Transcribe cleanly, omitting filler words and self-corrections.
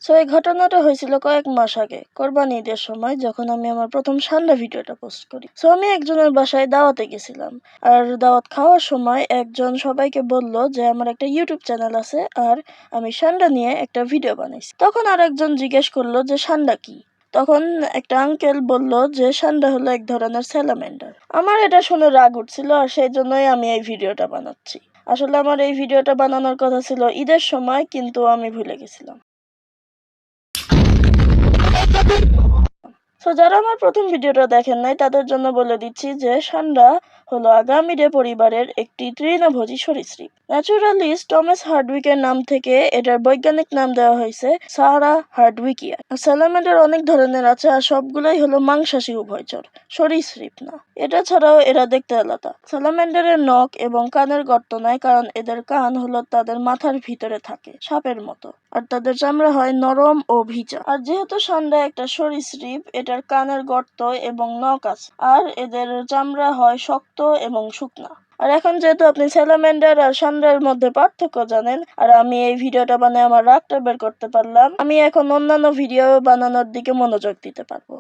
So এই ঘটনাটা হয়েছিল কয়েক মাস আগে কোরবানি ঈদের সময়, যখন আমি আমার প্রথম সান্ডা ভিডিওটা পোস্ট করি। সো আমি একজনের বাসায় দাওয়াতে গেছিলাম, আর দাওয়াত খাওয়ার সময় একজন সবাইকে বলল যে আমার একটা ইউটিউব চ্যানেল আছে আর আমি সান্ডা নিয়ে একটা ভিডিও বানাইছি। তখন আর একজন জিজ্ঞেস করলো যে সান্ডা কি। তখন একটা আঙ্কেল বলল যে সান্ডা হলো এক ধরনের স্যালামেন্ডার। আমার এটা শুনে রাগ উঠছিল, আর সেই জন্যই আমি এই ভিডিওটা বানাচ্ছি। আসলে আমার এই ভিডিওটা বানানোর কথা ছিল ঈদের সময়, কিন্তু আমি ভুলে গেছিলাম। সো যারা আমার প্রথম ভিডিওটা দেখেন নাই তাদের জন্য বলে দিচ্ছি যে সান্ডা হলো আগামিডে পরিবারের একটি তৃণভোজী সরীসৃপ। ন্যাচুরালিস্ট টমাস হার্ডউইকের নাম থেকে এটার বৈজ্ঞানিক নাম দেওয়া হয়েছে সারা হার্ডউইকিয়া। স্যালামেন্ডার অনেক ধরনের আছে, আর সবগুলোই হলো মাংসাশী উভয়চর, সরীসৃপ না। এটা ছাড়াও এরা দেখতে আলাদা। স্যালামেন্ডারের নখ এবং কানের গর্ত নাই, কারণ এদের কান হলো তাদের মাথার ভিতরে থাকে সাপের মতো, আর তাদের চামড়া হয় নরম ও ভিজা। আর যেহেতু সান্ডা একটা সরীসৃপ, এটার কানের গর্ত এবং নখ আছে, আর এদের চামড়া হয় শক্ত এবং শুকনা। আর এখন যেহেতু আপনি স্যালামেন্ডার আর সান্ডার মধ্যে পার্থক্য জানেন, আর আমি এই ভিডিওটা বানিয়ে আমার রাগটা বের করতে পারলাম, আমি এখন অন্যান্য ভিডিও বানানোর দিকে মনোযোগ দিতে পারবো।